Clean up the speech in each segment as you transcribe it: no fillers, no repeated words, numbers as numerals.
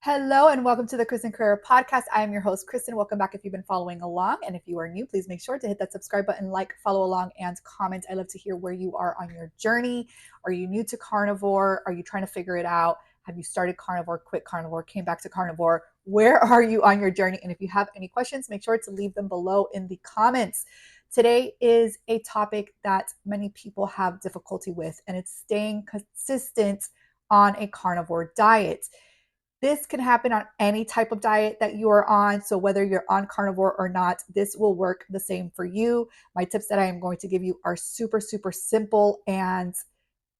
Hello and welcome to the Kristin Carrera podcast. I am your host, Kristin. Welcome back if you've been following along. And if you are new, please make sure to hit that subscribe button, like, follow along, and comment. I love to hear where you are on your journey. Are you new to carnivore? Are you trying to figure it out? Have you started carnivore, quit carnivore, came back to carnivore? Where are you on your journey? And if you have any questions, make sure to leave them below in the comments. Today is a topic that many people have difficulty with, and it's staying consistent on a carnivore diet. This can happen on any type of diet that you are on. So whether you're on carnivore or not, this will work the same for you. My tips that I am going to give you are super, super simple, and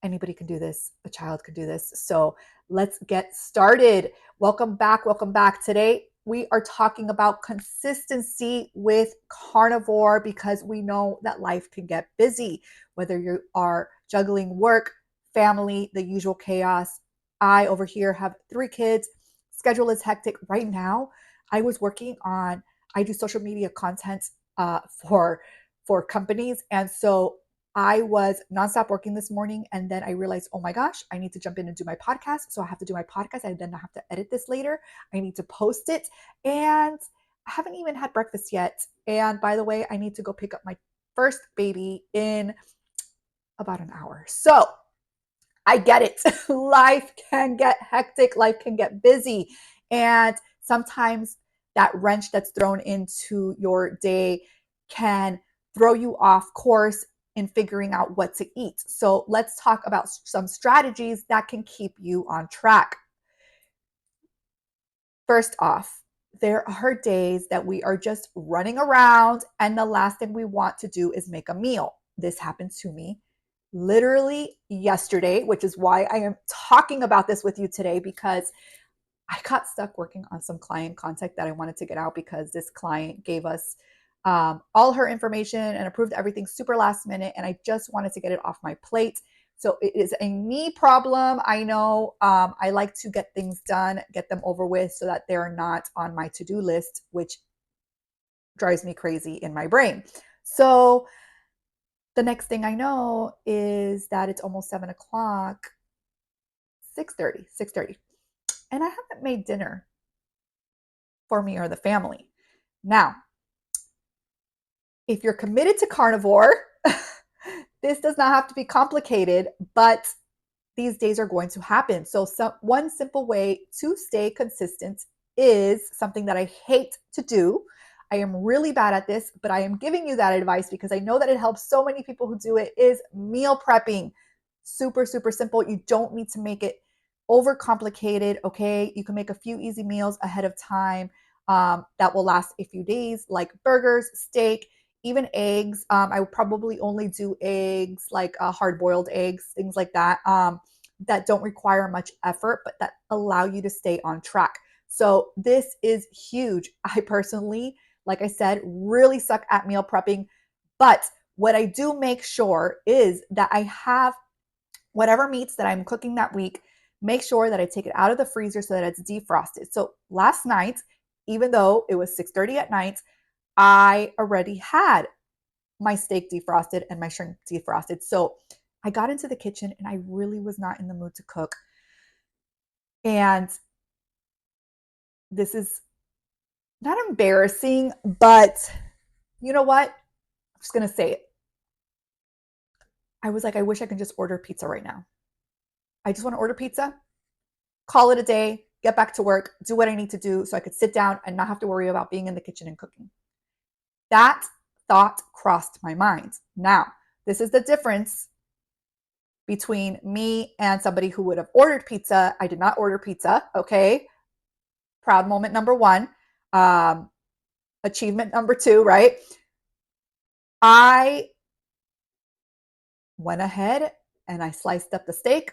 anybody can do this. A child can do this. So let's get started. Welcome back. Welcome back. Today, we are talking about consistency with carnivore because we know that life can get busy, whether you are juggling work, family, the usual chaos. I over here have 3 kids. Schedule is hectic right now. I do social media content for companies, and so I was nonstop working this morning, and then I realized, oh my gosh, I need to jump in and do my podcast. So I have to do my podcast. I then have to edit this later. I need to post it, and I haven't even had breakfast yet. And by the way, I need to go pick up my first baby in about an hour. So I get it. Life can get hectic, life can get busy. And sometimes that wrench that's thrown into your day can throw you off course in figuring out what to eat. So let's talk about some strategies that can keep you on track. First off, there are days that we are just running around, and the last thing we want to do is make a meal. This happened to me literally yesterday, which is why I am talking about this with you today, because I got stuck working on some client content that I wanted to get out because this client gave us all her information and approved everything super last minute. And I just wanted to get it off my plate. So it is a me problem. I know I like to get things done, get them over with so that they're not on my to-do list, which drives me crazy in my brain. So the next thing I know is that it's almost 7 o'clock, 6:30, and I haven't made dinner for me or the family. Now, if you're committed to carnivore, this does not have to be complicated, but these days are going to happen. So one simple way to stay consistent is something that I hate to do. I am really bad at this, but I am giving you that advice because I know that it helps so many people who do it, is meal prepping. Super, super simple. You don't need to make it overcomplicated, okay? You can make a few easy meals ahead of time that will last a few days, like burgers, steak, even eggs. I would probably only do eggs, like hard-boiled eggs, things like that, that don't require much effort, but that allow you to stay on track. So this is huge. I personally, like I said, really suck at meal prepping, but what I do make sure is that I have whatever meats that I'm cooking that week, make sure that I take it out of the freezer so that it's defrosted. So last night, even though it was 6:30 at night, I already had my steak defrosted and my shrimp defrosted. So I got into the kitchen and I really was not in the mood to cook. And this is not embarrassing, but you know what? I'm just going to say it. I was like, I wish I could just order pizza right now. I just want to order pizza, call it a day, get back to work, do what I need to do so I could sit down and not have to worry about being in the kitchen and cooking. That thought crossed my mind. Now, this is the difference between me and somebody who would have ordered pizza. I did not order pizza, okay? Proud moment number 1. Achievement number 2, right? I went ahead and I sliced up the steak.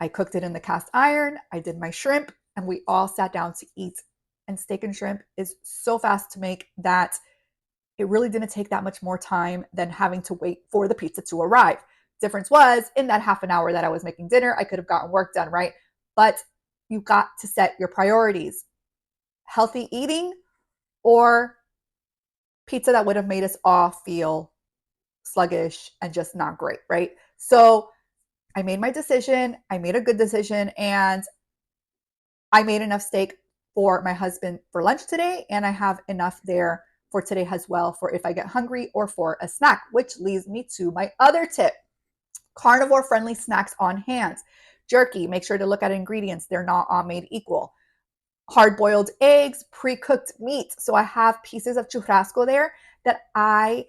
I cooked it in the cast iron. I did my shrimp, and we all sat down to eat. And steak and shrimp is so fast to make that it really didn't take that much more time than having to wait for the pizza to arrive. Difference was, in that half an hour that I was making dinner, I could have gotten work done, right? But you got to set your priorities. Healthy eating or pizza that would have made us all feel sluggish and just not great, right? So I made my decision. I made a good decision, and I made enough steak for my husband for lunch today, and I have enough there for today as well for if I get hungry or for a snack, which leads me to my other tip. Carnivore friendly snacks on hand. Jerky, make sure to look at ingredients. They're not all made equal. Hard boiled eggs, pre cooked meat. So I have pieces of churrasco there that I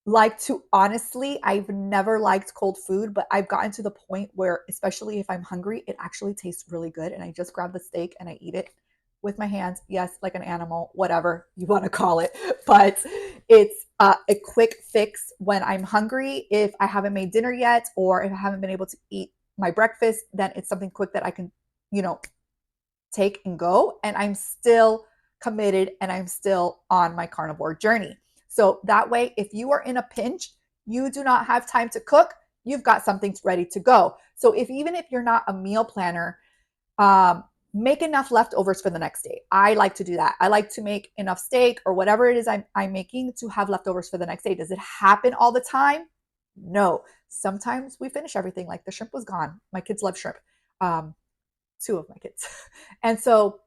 like to, honestly, I've never liked cold food, but I've gotten to the point where, especially if I'm hungry, it actually tastes really good. And I just grab the steak and I eat it with my hands. Yes, like an animal, whatever you want to call it. But it's a quick fix when I'm hungry. If I haven't made dinner yet, or if I haven't been able to eat my breakfast, then it's something quick that I can, take and go. And I'm still committed and I'm still on my carnivore journey. So that way, if you are in a pinch, you do not have time to cook, you've got something ready to go. So even if you're not a meal planner, make enough leftovers for the next day. I like to do that. I like to make enough steak or whatever it is I'm making to have leftovers for the next day. Does it happen all the time? No. Sometimes we finish everything, like the shrimp was gone. My kids love shrimp. Two of my kids. And so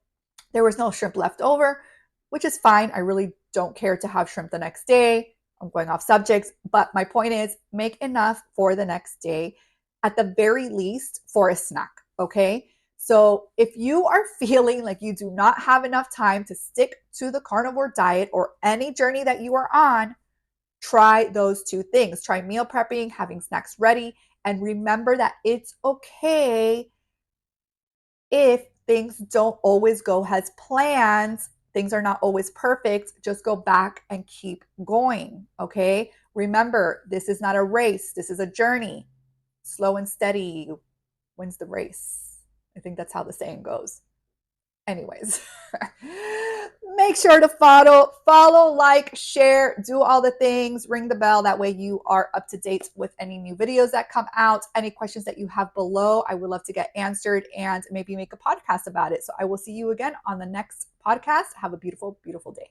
there was no shrimp left over, which is fine. I really don't care to have shrimp the next day. I'm going off subjects, but my point is make enough for the next day, at the very least for a snack, okay? So if you are feeling like you do not have enough time to stick to the carnivore diet or any journey that you are on, try those two things. Try meal prepping, having snacks ready, and remember that it's okay if things don't always go as planned. Things are not always perfect. Just go back and keep going, okay? Remember, this is not a race. This is a journey. Slow and steady wins the race. I think that's how the saying goes. Anyways, make sure to follow, like, share, do all the things, ring the bell. That way you are up to date with any new videos that come out. Any questions that you have below, I would love to get answered and maybe make a podcast about it. So I will see you again on the next podcast. Have a beautiful, beautiful day.